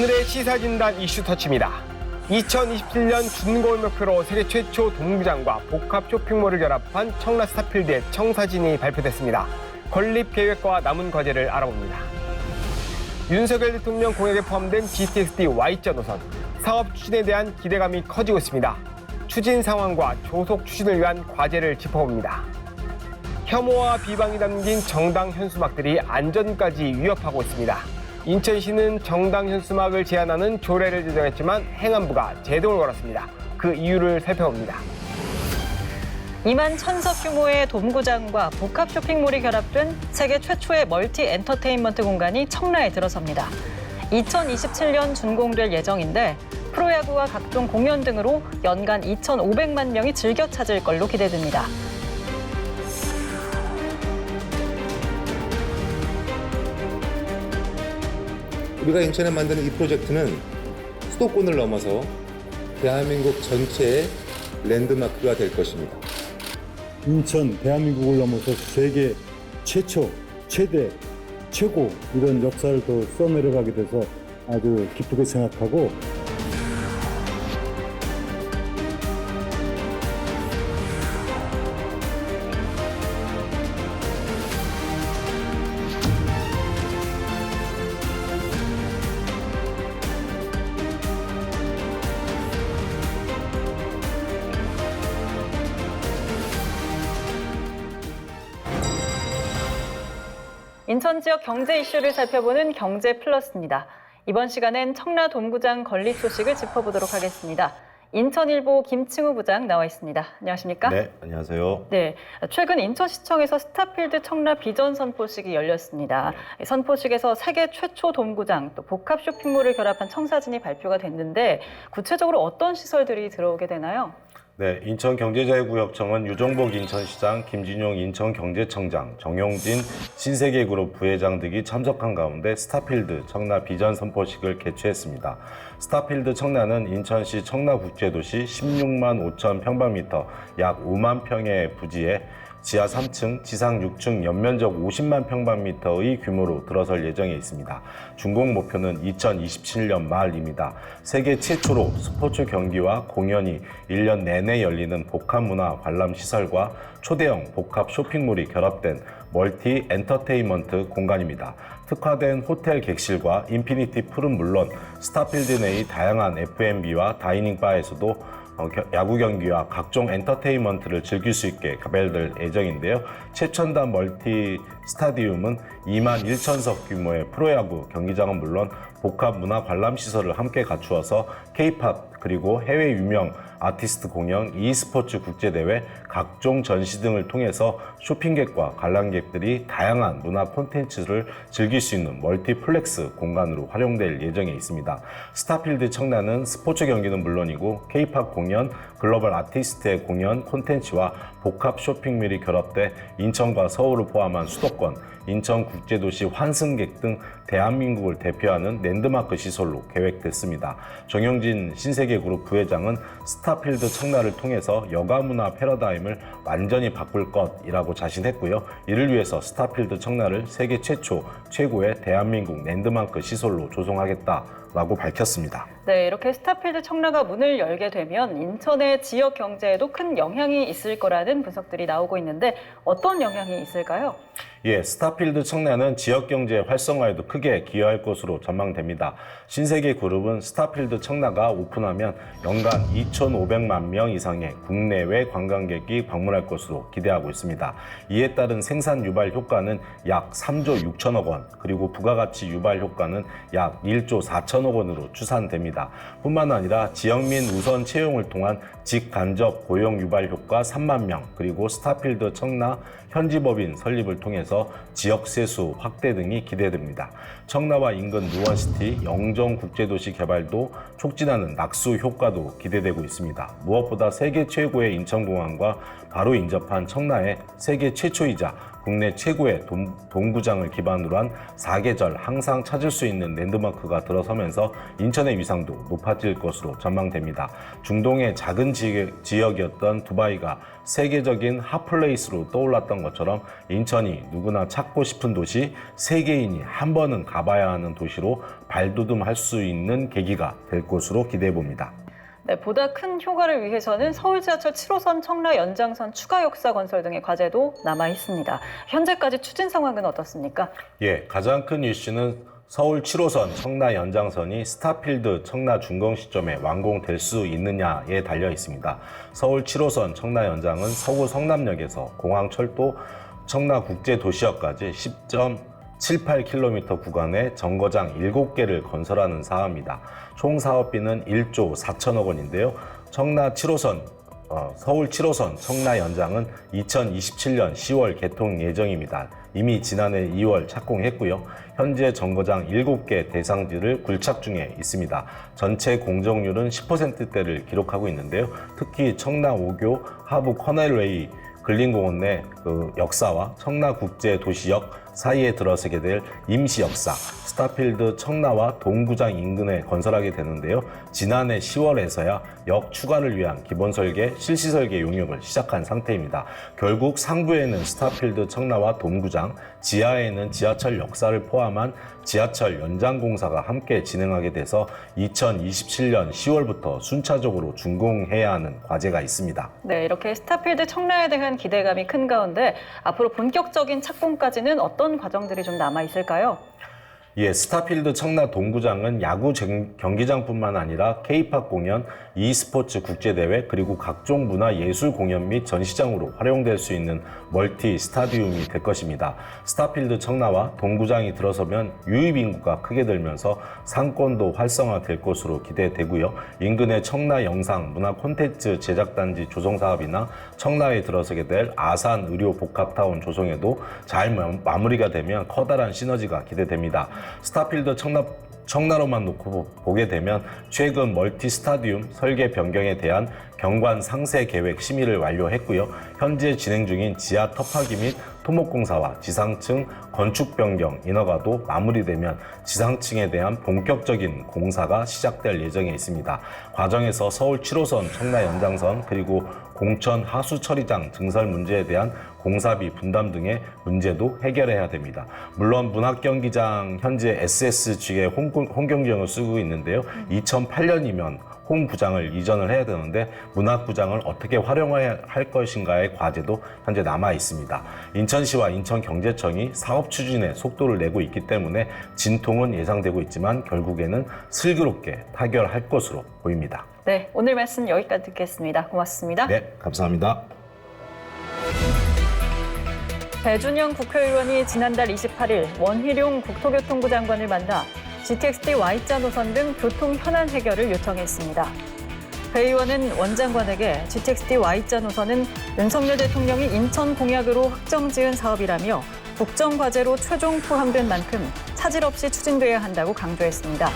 오늘의 시사진단 이슈 터치입니다. 2027년 준공을 목표로 세계 최초 동구장과 복합 쇼핑몰을 결합한 청라 스타필드의 청사진이 발표됐습니다. 건립 계획과 남은 과제를 알아봅니다. 윤석열 대통령 공약에 포함된 GTX-D Y자 노선, 사업 추진에 대한 기대감이 커지고 있습니다. 추진 상황과 조속 추진을 위한 과제를 짚어봅니다. 혐오와 비방이 담긴 정당 현수막들이 안전까지 위협하고 있습니다. 인천시는 정당 현수막을 제한하는 조례를 제정했지만 행안부가 제동을 걸었습니다. 그 이유를 살펴봅니다. 2만 1,000석 규모의 돔구장과 복합 쇼핑몰이 결합된 세계 최초의 멀티 엔터테인먼트 공간이 청라에 들어섭니다. 2027년 준공될 예정인데 프로야구와 각종 공연 등으로 연간 2,500만 명이 즐겨 찾을 걸로 기대됩니다. 우리가 인천에 만드는 이 프로젝트는 수도권을 넘어서 대한민국 전체의 랜드마크가 될 것입니다. 인천, 대한민국을 넘어서 세계 최초, 최대, 최고 이런 역사를 더 써내려가게 돼서 아주 기쁘게 생각하고 인천 지역 경제 이슈를 살펴보는 경제 플러스입니다. 이번 시간엔 청라 돔구장 건립 소식을 짚어보도록 하겠습니다. 인천일보 김칭우 부장 나와 있습니다. 안녕하십니까? 네, 안녕하세요. 네, 최근 인천시청에서 스타필드 청라 비전 선포식이 열렸습니다. 선포식에서 세계 최초 돔구장 또 복합 쇼핑몰을 결합한 청사진이 발표가 됐는데 구체적으로 어떤 시설들이 들어오게 되나요? 네, 인천경제자유구역청은 유종복 인천시장, 김진용 인천경제청장, 정용진 신세계그룹 부회장 등이 참석한 가운데 스타필드 청라 비전 선포식을 개최했습니다. 스타필드 청라는 인천시 청라국제도시 16만 5천 평방미터, 약 5만 평의 부지에 지하 3층, 지상 6층, 연면적 50만 평방미터의 규모로 들어설 예정에 있습니다. 준공 목표는 2027년 말입니다. 세계 최초로 스포츠 경기와 공연이 1년 내내 열리는 복합문화 관람시설과 초대형 복합 쇼핑몰이 결합된 멀티 엔터테인먼트 공간입니다. 특화된 호텔 객실과 인피니티 풀은 물론 스타필드 내의 다양한 F&B와 다이닝 바에서도 야구 경기와 각종 엔터테인먼트를 즐길 수 있게 개발될 예정인데요. 최첨단 멀티 스타디움은 2만 1천석 규모의 프로야구 경기장은 물론 복합 문화 관람 시설을 함께 갖추어서 K-팝 그리고 해외 유명 아티스트 공연, e스포츠 국제대회, 각종 전시 등을 통해서 쇼핑객과 관람객들이 다양한 문화 콘텐츠를 즐길 수 있는 멀티플렉스 공간으로 활용될 예정에 있습니다. 스타필드 청라는 스포츠 경기는 물론이고 K-팝 공연, 글로벌 아티스트의 공연 콘텐츠와 복합 쇼핑몰이 결합돼 인천과 서울을 포함한 수도권, 인천국제도시 환승객 등 대한민국을 대표하는 랜드마크 시설로 계획됐습니다. 정용진 신세계그룹 부회장은 스타필드 청라를 통해서 여가문화 패러다임을 완전히 바꿀 것이라고 자신했고요. 이를 위해서 스타필드 청라를 세계 최초, 최고의 대한민국 랜드마크 시설로 조성하겠다라고 밝혔습니다. 네, 이렇게 스타필드 청라가 문을 열게 되면 인천의 지역 경제에도 큰 영향이 있을 거라는 분석들이 나오고 있는데 어떤 영향이 있을까요? 예, 스타필드 청라는 지역 경제 활성화에도 크게 기여할 것으로 전망됩니다. 신세계그룹은 스타필드 청라가 오픈하면 연간 2,500만 명 이상의 국내외 관광객이 방문할 것으로 기대하고 있습니다. 이에 따른 생산 유발 효과는 약 3조 6천억 원, 그리고 부가가치 유발 효과는 약 1조 4천억 원으로 추산됩니다. 뿐만 아니라 지역민 우선 채용을 통한 직간접 고용 유발 효과 3만 명, 그리고 스타필드 청라 현지법인 설립을 통해서 지역 세수 확대 등이 기대됩니다. 청라와 인근 누원시티, 영정국제도시 개발도 촉진하는 낙수 효과도 기대되고 있습니다. 무엇보다 세계 최고의 인천공항과 바로 인접한 청라에 세계 최초이자 국내 최고의 동구장을 기반으로 한 사계절 항상 찾을 수 있는 랜드마크가 들어서면서 인천의 위상도 높아질 것으로 전망됩니다. 중동의 작은 지역이었던 두바이가 세계적인 핫플레이스로 떠올랐던 것처럼 인천이 누구나 찾고 싶은 도시, 세계인이 한 번은 가봐야 하는 도시로 발돋움할 수 있는 계기가 될 것으로 기대해 봅니다. 네, 보다 큰 효과를 위해서는 서울 지하철 7호선 청라 연장선 추가 역사 건설 등의 과제도 남아 있습니다. 현재까지 추진 상황은 어떻습니까? 예, 가장 큰 이슈는 서울 7호선 청라 연장선이 스타필드 청라 준공 시점에 완공될 수 있느냐에 달려 있습니다. 서울 7호선 청라 연장은 서구 성남역에서 공항철도 청라국제도시역까지 10.78km 구간의 정거장 7개를 건설하는 사업입니다. 총 사업비는 1조 4천억 원인데요. 서울 7호선 청라 연장은 2027년 10월 개통 예정입니다. 이미 지난해 2월 착공했고요. 현재 정거장 7개 대상지를 굴착 중에 있습니다. 전체 공정률은 10%대를 기록하고 있는데요. 특히 청라 5교 하부 커넬웨이 근린공원 내 역사와 청라국제도시역 사이에 들어서게 될 임시 역사, 스타필드 청라와 동구장 인근에 건설하게 되는데요. 지난해 10월에서야 역 추가를 위한 기본 설계, 실시 설계 용역을 시작한 상태입니다. 결국 상부에는 스타필드 청라와 동구장, 지하에는 지하철 역사를 포함한 지하철 연장 공사가 함께 진행하게 돼서 2027년 10월부터 순차적으로 준공해야 하는 과제가 있습니다. 네, 이렇게 스타필드 청라에 대한 기대감이 큰 가운데 앞으로 본격적인 착공까지는 어떤 과정들이 좀 남아 있을까요? 예, 스타필드 청라 동구장은 야구 경기장뿐만 아니라 K-팝 공연, e스포츠 국제대회, 그리고 각종 문화예술 공연 및 전시장으로 활용될 수 있는 멀티 스타디움이 될 것입니다. 스타필드 청라와 동구장이 들어서면 유입 인구가 크게 늘면서 상권도 활성화될 것으로 기대되고요. 인근의 청라 영상 문화 콘텐츠 제작단지 조성 사업이나 청라에 들어서게 될 아산 의료 복합타운 조성에도 잘 마무리가 되면 커다란 시너지가 기대됩니다. 스타필드 청라로만 놓고 보게 되면 최근 멀티 스타디움 설계 변경에 대한 경관 상세 계획 심의를 완료했고요. 현재 진행 중인 지하 터파기 및 토목공사와 지상층 건축 변경 인허가도 마무리되면 지상층에 대한 본격적인 공사가 시작될 예정에 있습니다. 과정에서 서울 7호선 청라 연장선 그리고 공천 하수 처리장 증설 문제에 대한 공사비 분담 등의 문제도 해결해야 됩니다. 물론 문학경기장 현재 SSG의 홈경기장을 쓰고 있는데요. 2008년이면 홈구장을 이전을 해야 되는데 문학구장을 어떻게 활용해야 할 것인가의 과제도 현재 남아 있습니다. 인천시와 인천경제청이 사업 추진에 속도를 내고 있기 때문에 진통은 예상되고 있지만 결국에는 슬기롭게 타결할 것으로 보입니다. 네, 오늘 말씀 여기까지 듣겠습니다. 고맙습니다. 네, 감사합니다. 배준영 국회의원이 지난달 28일 원희룡 국토교통부 장관을 만나 GTX-D Y자 노선 등 교통 현안 해결을 요청했습니다. 배 의원은 원 장관에게 GTX-D Y자 노선은 윤석열 대통령이 인천 공약으로 확정지은 사업이라며 국정과제로 최종 포함된 만큼 차질 없이 추진돼야 한다고 강조했습니다.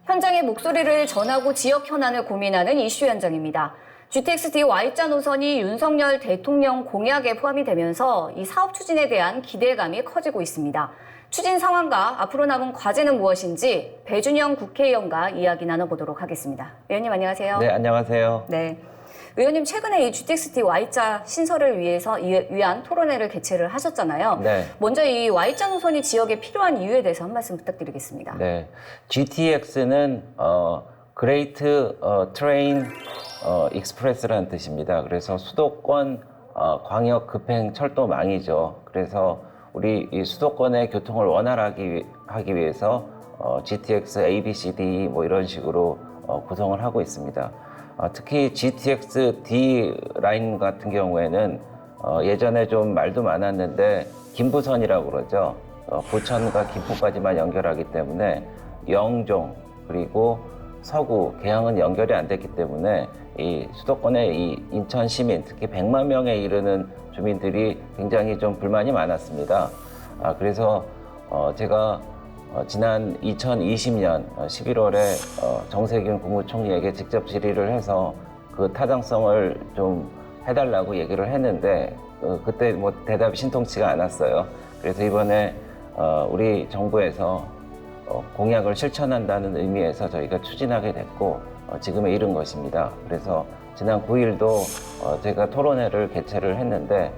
현장의 목소리를 전하고 지역 현안을 고민하는 이슈 현장입니다. GTX-D Y자 노선이 윤석열 대통령 공약에 포함이 되면서 이 사업 추진에 대한 기대감이 커지고 있습니다. 추진 상황과 앞으로 남은 과제는 무엇인지 배준영 국회의원과 이야기 나눠보도록 하겠습니다. 의원님 안녕하세요. 네, 안녕하세요. 네. 의원님 최근에 이 GTX-D Y자 신설을 위한 토론회를 개최를 하셨잖아요. 네. 먼저 이 Y자 노선이 지역에 필요한 이유에 대해서 한 말씀 부탁드리겠습니다. 네. GTX는 Great Train Express라는 뜻입니다. 그래서 수도권 광역 급행 철도망이죠. 그래서 우리 이 수도권의 교통을 원활하게 하기 위해서 GTX, A, B, C, D 뭐 이런 식으로 구성을 하고 있습니다. 특히 GTX-D 라인 같은 경우에는 예전에 좀 말도 많았는데 김부선이라고 그러죠. 부천과 김포까지만 연결하기 때문에 영종 그리고 서구, 계양은 연결이 안 됐기 때문에 이 수도권의 이 인천 시민, 특히 100만 명에 이르는 주민들이 굉장히 좀 불만이 많았습니다. 그래서 제가 지난 2020년 11월에 정세균 국무총리에게 직접 질의를 해서 그 타당성을 좀 해달라고 얘기를 했는데 그때 뭐 대답이 신통치가 않았어요. 그래서 이번에 우리 정부에서 공약을 실천한다는 의미에서 저희가 추진하게 됐고 지금에 이른 것입니다. 그래서 지난 9일도 제가 토론회를 개최를 했는데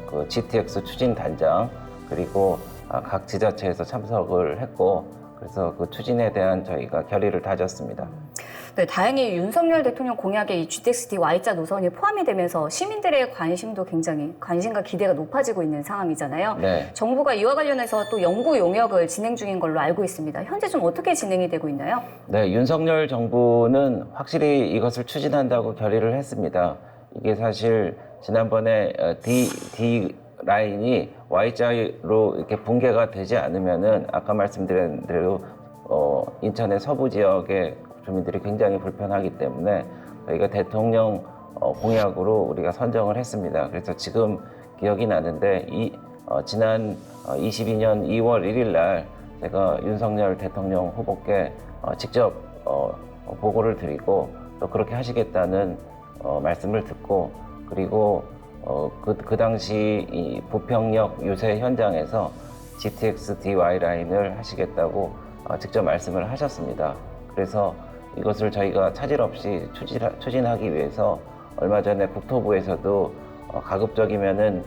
그 GTX 추진단장 그리고 각 지자체에서 참석을 했고 그래서 그 추진에 대한 저희가 결의를 다졌습니다. 네, 다행히 윤석열 대통령 공약에 이 GTX-D Y자 노선이 포함이 되면서 시민들의 관심도 굉장히 관심과 기대가 높아지고 있는 상황이잖아요. 네. 정부가 이와 관련해서 또 연구 용역을 진행 중인 걸로 알고 있습니다. 현재 좀 어떻게 진행이 되고 있나요? 네, 윤석열 정부는 확실히 이것을 추진한다고 결의를 했습니다. 이게 사실 지난번에 D 라인이 Y자로 이렇게 붕괴가 되지 않으면은 아까 말씀드린 대로 인천의 서부 지역의 주민들이 굉장히 불편하기 때문에 저희가 대통령 공약으로 우리가 선정을 했습니다. 그래서 지금 기억이 나는데 지난 22년 2월 1일 날 제가 윤석열 대통령 후보께 직접 보고를 드리고 또 그렇게 하시겠다는 말씀을 듣고 그리고 그 당시 이 부평역 유세 현장에서 GTX-D Y 라인을 하시겠다고 직접 말씀을 하셨습니다. 그래서 이것을 저희가 차질 없이 추진하기 위해서 얼마 전에 국토부에서도 가급적이면은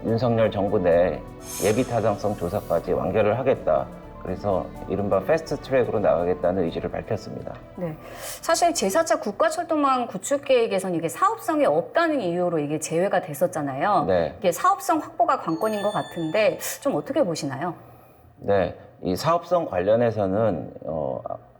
윤석열 정부 내 예비 타당성 조사까지 완결을 하겠다. 그래서 이른바 패스트 트랙으로 나가겠다는 의지를 밝혔습니다. 네, 사실 제4차 국가철도망 구축 계획에선 이게 사업성이 없다는 이유로 이게 제외가 됐었잖아요. 네. 이게 사업성 확보가 관건인 것 같은데 좀 어떻게 보시나요? 네, 이 사업성 관련해서는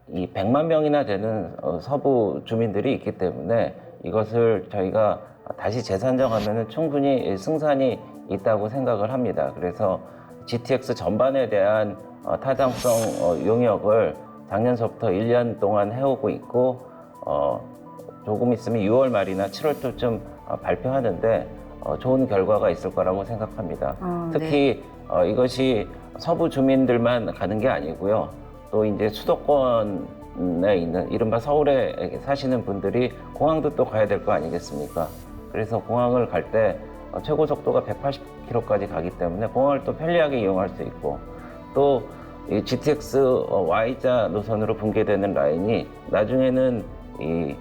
이 100만 명이나 되는 서부 주민들이 있기 때문에 이것을 저희가 다시 재산정하면 충분히 승산이 있다고 생각을 합니다. 그래서 GTX 전반에 대한 타당성 용역을 작년서부터 1년 동안 해오고 있고 조금 있으면 6월 말이나 7월 초쯤 발표하는데 좋은 결과가 있을 거라고 생각합니다. 특히 이것이 서부 주민들만 가는 게 아니고요. 또 이제 수도권에 있는 이른바 서울에 사시는 분들이 공항도 또 가야 될 거 아니겠습니까? 그래서 공항을 갈 때 최고 속도가 180km까지 가기 때문에 공항을 또 편리하게 이용할 수 있고 또 이 GTX Y자 노선으로 붕괴되는 라인이 나중에는 이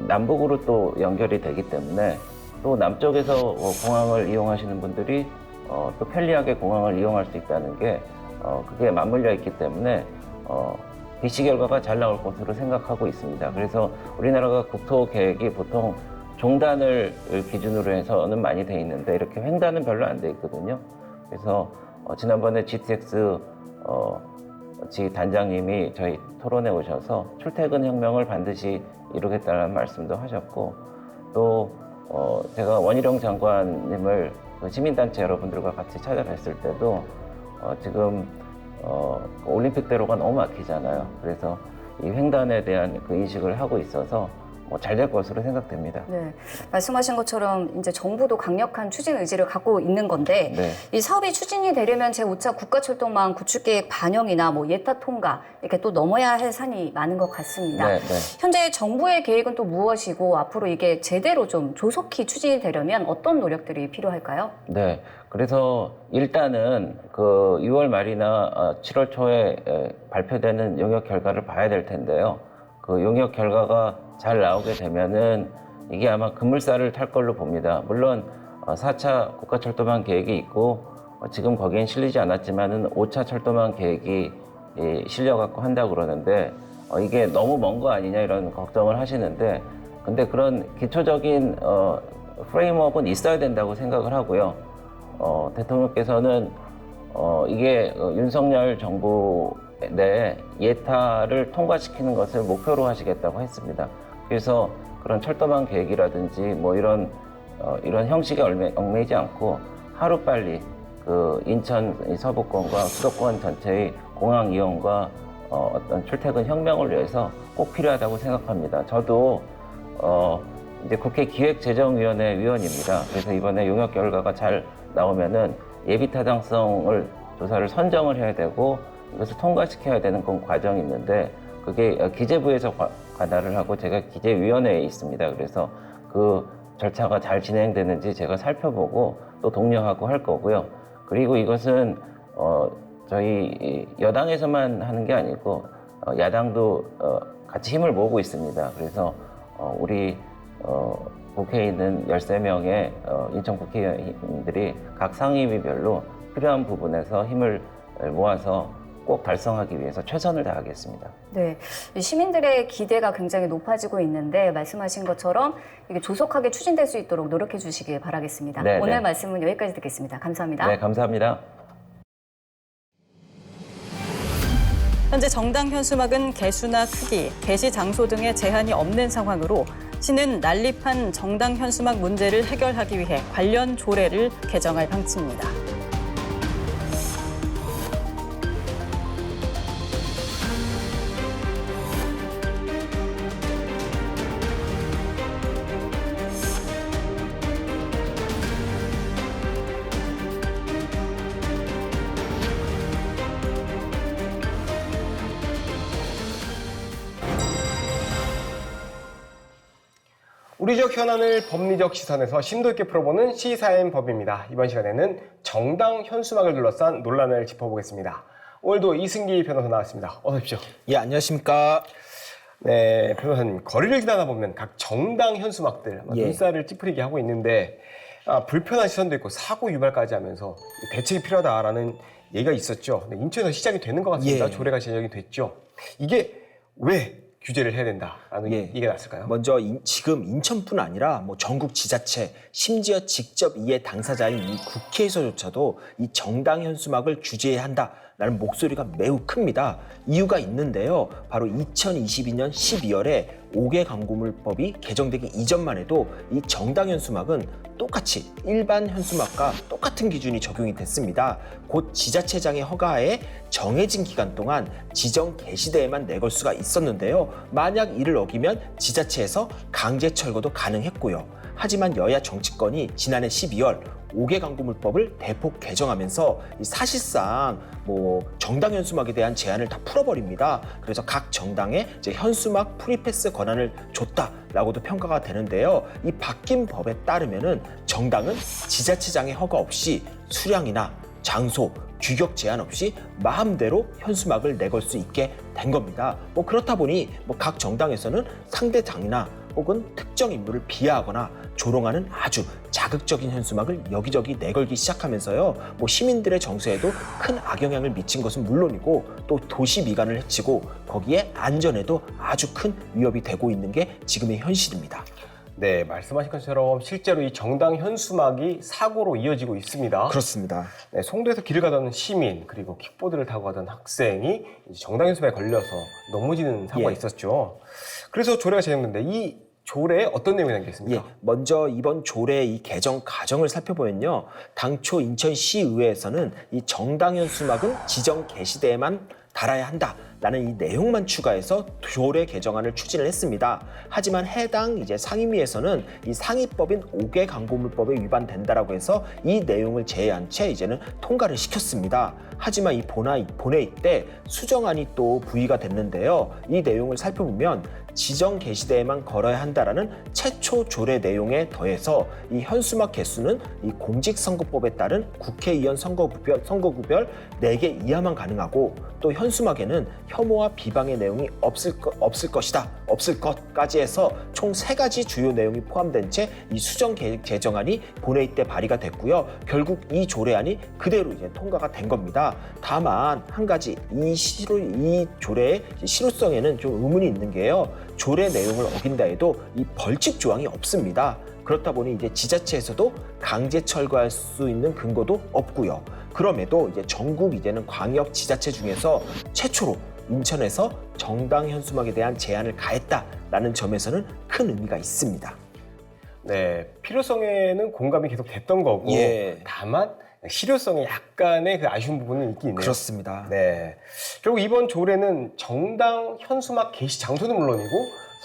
남북으로 또 연결이 되기 때문에 또 남쪽에서 공항을 이용하시는 분들이 또 편리하게 공항을 이용할 수 있다는 게 그게 맞물려 있기 때문에 BC 결과가 잘 나올 것으로 생각하고 있습니다. 그래서 우리나라가 국토 계획이 보통 종단을 기준으로 해서는 많이 돼 있는데 이렇게 횡단은 별로 안 돼 있거든요. 그래서 지난번에 GTX 단장님이 저희 토론에 오셔서 출퇴근 혁명을 반드시 이루겠다는 말씀도 하셨고 또 제가 원희룡 장관님을 그 시민단체 여러분들과 같이 찾아뵀을 때도 지금 올림픽대로가 너무 막히잖아요. 그래서 이 횡단에 대한 그 인식을 하고 있어서 잘 될 것으로 생각됩니다. 네, 말씀하신 것처럼 이제 정부도 강력한 추진 의지를 갖고 있는 건데 네. 이 사업이 추진이 되려면 제5차 국가철도망 구축계획 반영이나 뭐 예타 통과 이렇게 또 넘어야 할 산이 많은 것 같습니다. 네, 네. 현재 정부의 계획은 또 무엇이고 앞으로 이게 제대로 좀 조속히 추진이 되려면 어떤 노력들이 필요할까요? 네, 그래서 일단은 그 6월 말이나 7월 초에 발표되는 용역 결과를 봐야 될 텐데요. 그 용역 결과가 잘 나오게 되면은 이게 아마 급물살을 탈 걸로 봅니다. 물론 4차 국가철도망 계획이 있고 지금 거기엔 실리지 않았지만은 5차 철도망 계획이 실려갖고 한다고 그러는데 이게 너무 먼 거 아니냐 이런 걱정을 하시는데 근데 그런 기초적인 프레임워크는 있어야 된다고 생각을 하고요. 대통령께서는 이게 윤석열 정부 내 예타를 통과시키는 것을 목표로 하시겠다고 했습니다. 그래서 그런 철도망 계획이라든지 뭐 이런 형식에 얽매이지 않고 하루빨리 그 인천 서부권과 수도권 전체의 공항 이용과 어떤 출퇴근 혁명을 위해서 꼭 필요하다고 생각합니다. 저도 이제 국회 기획재정위원회 위원입니다. 그래서 이번에 용역 결과가 잘 나오면은 예비 타당성을 조사를 선정을 해야 되고 이것을 통과시켜야 되는 그런 과정이 있는데 그게 기재부에서 관할을 하고 제가 기재위원회에 있습니다. 그래서 그 절차가 잘 진행되는지 제가 살펴보고 또 독려하고 할 거고요. 그리고 이것은 저희 여당에서만 하는 게 아니고 야당도 같이 힘을 모으고 있습니다. 그래서 우리 국회에 있는 13명의 인천 국회의원들이 각 상임위별로 필요한 부분에서 힘을 모아서 꼭 달성하기 위해서 최선을 다하겠습니다. 네, 시민들의 기대가 굉장히 높아지고 있는데 말씀하신 것처럼 이게 조속하게 추진될 수 있도록 노력해 주시길 바라겠습니다. 네, 오늘 네. 말씀은 여기까지 듣겠습니다. 감사합니다. 네, 감사합니다. 현재 정당 현수막은 개수나 크기, 게시 장소 등의 제한이 없는 상황으로 시는 난립한 정당 현수막 문제를 해결하기 위해 관련 조례를 개정할 방침입니다. 우리 지역 현안을 법리적 시선에서 심도 있게 풀어보는 시사인 법입니다. 이번 시간에는 정당 현수막을 둘러싼 논란을 짚어보겠습니다. 오늘도 이승기 변호사 나왔습니다. 어서 오십시오. 예, 안녕하십니까. 네, 변호사님. 거리를 지나다 보면 각 정당 현수막들 눈살을 찌푸리게 하고 있는데 불편한 시선도 있고 사고 유발까지 하면서 대책이 필요하다라는 얘기가 있었죠. 네, 인천에서 시작이 되는 것 같습니다. 예. 조례가 제정이 됐죠. 이게 왜 규제를 해야 된다라는 예. 얘기가 났을까요? 먼저 지금 인천뿐 아니라 뭐 전국 지자체, 심지어 직접 이해 당사자인 이 국회에서조차도 이 정당 현수막을 규제해야 한다라는 목소리가 매우 큽니다. 이유가 있는데요. 바로 2022년 12월에 5개 광고물법이 개정되기 이전만 해도 이 정당 현수막은 똑같이 일반 현수막과 똑같은 기준이 적용이 됐습니다. 곧 지자체장의 허가하에 정해진 기간 동안 지정 게시대에만 내걸 수가 있었는데요. 만약 이를 어기면 지자체에서 강제 철거도 가능했고요. 하지만 여야 정치권이 지난해 12월 5개 광고물법을 대폭 개정하면서 사실상 정당 현수막에 대한 제한을 다 풀어버립니다. 그래서 각 정당에 이제 현수막 프리패스 권한을 줬다라고도 평가가 되는데요. 이 바뀐 법에 따르면은 정당은 지자체장의 허가 없이 수량이나 장소, 규격 제한 없이 마음대로 현수막을 내걸 수 있게 된 겁니다. 그렇다 보니 각 정당에서는 상대당이나 혹은 특정 인물을 비하하거나 조롱하는 아주 자극적인 현수막을 여기저기 내걸기 시작하면서요. 시민들의 정서에도 큰 악영향을 미친 것은 물론이고 또 도시 미관을 해치고 거기에 안전에도 아주 큰 위협이 되고 있는 게 지금의 현실입니다. 네, 말씀하신 것처럼 실제로 이 정당 현수막이 사고로 이어지고 있습니다. 그렇습니다. 네, 송도에서 길을 가던 시민 그리고 킥보드를 타고 가던 학생이 정당 현수막에 걸려서 넘어지는 사고가 있었죠. 그래서 조례가 제정됐는데 이 조례에 어떤 내용이 담겨 있습니까? 먼저 이번 조례 이 개정 과정을 살펴보면요. 당초 인천시의회에서는 이 정당 현수막은 지정 게시대에만 달아야 한다라는 이 내용만 추가해서 조례 개정안을 추진을 했습니다. 하지만 해당 이제 상임위에서는 이 상위법인 5개 광고물법에 위반된다라고 해서 이 내용을 제외한 채 이제는 통과를 시켰습니다. 하지만 이 본회의 때 수정안이 또 부의가 됐는데요. 이 내용을 살펴보면 지정 게시대에만 걸어야 한다라는 최초 조례 내용에 더해서 이 현수막 개수는 이 공직선거법에 따른 국회의원 선거구별 4개 이하만 가능하고 또 현수막에는 혐오와 비방의 내용이 없을 것까지 해서 총 3가지 주요 내용이 포함된 채 이 수정 개정안이 본회의 때 발의가 됐고요. 결국 이 조례안이 그대로 이제 통과가 된 겁니다. 다만 한 가지 이 조례의 실효성에는 좀 의문이 있는 게요. 조례 내용을 어긴다 해도 이 벌칙 조항이 없습니다. 그렇다 보니 이제 지자체에서도 강제 철거할 수 있는 근거도 없고요. 그럼에도 이제 전국 이제는 광역 지자체 중에서 최초로 인천에서 정당 현수막에 대한 제한을 가했다라는 점에서는 큰 의미가 있습니다. 네, 필요성에는 공감이 계속 됐던 거고 다만 실효성에 약간의 그 아쉬운 부분은 있긴 있네요. 그렇습니다. 네. 결국 이번 조례는 정당 현수막 게시 장소는 물론이고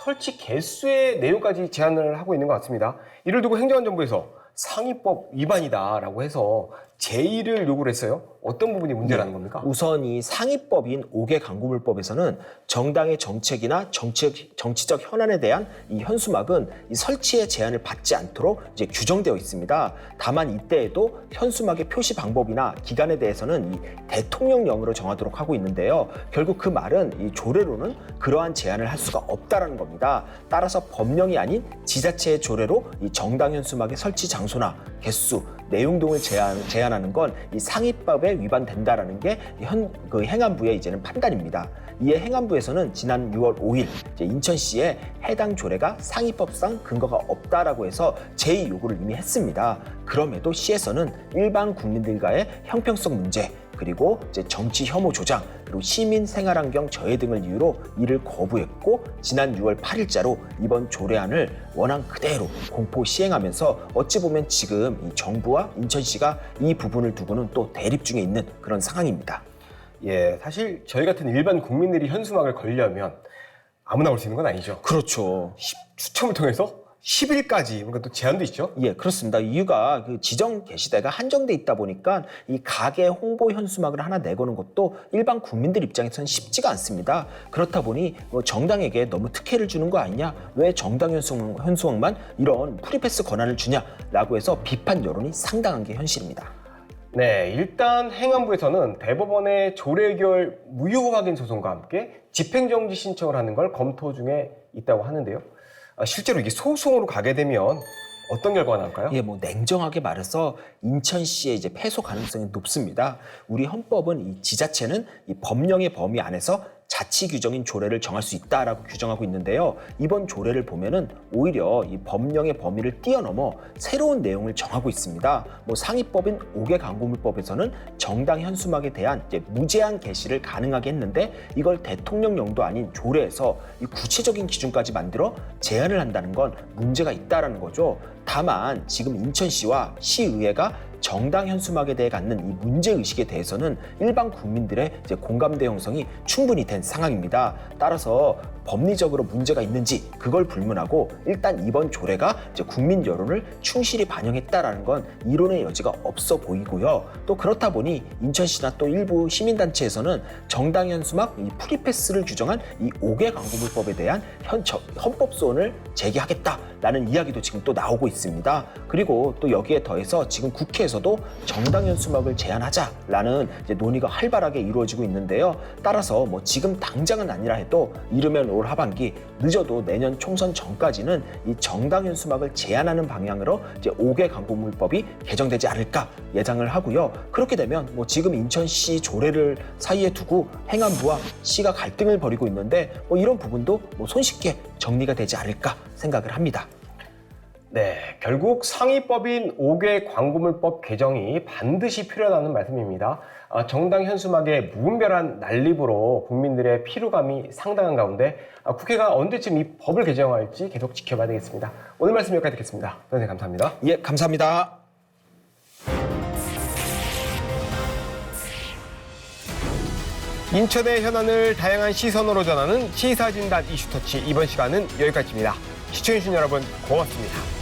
설치 개수의 내용까지 제한을 하고 있는 것 같습니다. 이를 두고 행정안전부에서 상위법 위반이다라고 해서 제의를 요구를 했어요. 어떤 부분이 문제라는 겁니까? 우선 이 상위법인 5개 광고물법에서는 정당의 정책이나 정치적 현안에 대한 이 현수막은 이 설치의 제한을 받지 않도록 이제 규정되어 있습니다. 다만 이때에도 현수막의 표시 방법이나 기간에 대해서는 이 대통령령으로 정하도록 하고 있는데요. 결국 그 말은 이 조례로는 그러한 제한을 할 수가 없다라는 겁니다. 따라서 법령이 아닌 지자체의 조례로 이 정당 현수막의 설치 장소나 개수, 내용 등을 제한하는 건 이 상위법에 위반된다라는 게 그 행안부의 이제는 판단입니다. 이에 행안부에서는 지난 6월 5일 인천시에 해당 조례가 상위법상 근거가 없다라고 해서 제의 요구를 이미 했습니다. 그럼에도 시에서는 일반 국민들과의 형평성 문제, 그리고 이제 정치 혐오 조장, 그리고 시민 생활환경 저해 등을 이유로 이를 거부했고 지난 6월 8일자로 이번 조례안을 원안 그대로 공포 시행하면서 어찌 보면 지금 이 정부와 인천시가 이 부분을 두고는 또 대립 중에 있는 그런 상황입니다. 예, 사실 저희 같은 일반 국민들이 현수막을 걸려면 아무나 올 수 있는 건 아니죠. 그렇죠. 추첨을 통해서 10일까지 뭔가 또 제한도 있죠. 예, 그렇습니다. 이유가 그 지정 게시대가 한정돼 있다 보니까 이 가게 홍보 현수막을 하나 내거는 것도 일반 국민들 입장에서는 쉽지가 않습니다. 그렇다 보니 정당에게 너무 특혜를 주는 거 아니냐? 왜 정당 현수막만 이런 프리패스 권한을 주냐라고 해서 비판 여론이 상당한 게 현실입니다. 네, 일단 행안부에서는 대법원의 조례 의결 무효 확인 소송과 함께 집행정지 신청을 하는 걸 검토 중에 있다고 하는데요. 실제로 이게 소송으로 가게 되면 어떤 결과가 나올까요? 예, 뭐 냉정하게 말해서 인천시의 이제 패소 가능성이 높습니다. 우리 헌법은 이 지자체는 이 법령의 범위 안에서 자치 규정인 조례를 정할 수 있다라고 규정하고 있는데요. 이번 조례를 보면은 오히려 이 법령의 범위를 뛰어넘어 새로운 내용을 정하고 있습니다. 뭐 상위법인 5개 광고물법에서는 정당 현수막에 대한 이제 무제한 게시를 가능하게 했는데 이걸 대통령령도 아닌 조례에서 이 구체적인 기준까지 만들어 제한을 한다는 건 문제가 있다라는 거죠. 다만 지금 인천시와 시의회가 정당 현수막에 대해 갖는 이 문제 의식에 대해서는 일반 국민들의 이제 공감대 형성이 충분히 된 상황입니다. 따라서 법리적으로 문제가 있는지 그걸 불문하고 일단 이번 조례가 이제 국민 여론을 충실히 반영했다라는 건 이론의 여지가 없어 보이고요. 또 그렇다 보니 인천시나 또 일부 시민단체에서는 정당 현수막 이 프리패스를 규정한 이 5개 광고물법에 대한 헌법 소원을 제기하겠다라는 이야기도 지금 또 나오고 있습니다. 그리고 또 여기에 더해서 지금 국회에서도 정당 현수막을 제한하자라는 이제 논의가 활발하게 이루어지고 있는데요. 따라서 뭐 지금 당장은 아니라 해도 이르면 올 하반기, 늦어도 내년 총선 전까지는 이 정당 현수막을 제한하는 방향으로 이제 5개 광고물법이 개정되지 않을까 예상을 하고요. 그렇게 되면 뭐 지금 인천시 조례를 사이에 두고 행안부와 시가 갈등을 벌이고 있는데 뭐 이런 부분도 뭐 손쉽게 정리가 되지 않을까 생각을 합니다. 네, 결국 상위법인 5개 광고물법 개정이 반드시 필요하다는 말씀입니다. 정당 현수막의 무분별한 난립으로 국민들의 피로감이 상당한 가운데 국회가 언제쯤 이 법을 개정할지 계속 지켜봐야 되겠습니다. 오늘 말씀 여기까지 듣겠습니다. 선생님 감사합니다. 예, 감사합니다. 인천의 현안을 다양한 시선으로 전하는 시사진단 이슈터치 이번 시간은 여기까지입니다. 시청해주신 여러분 고맙습니다.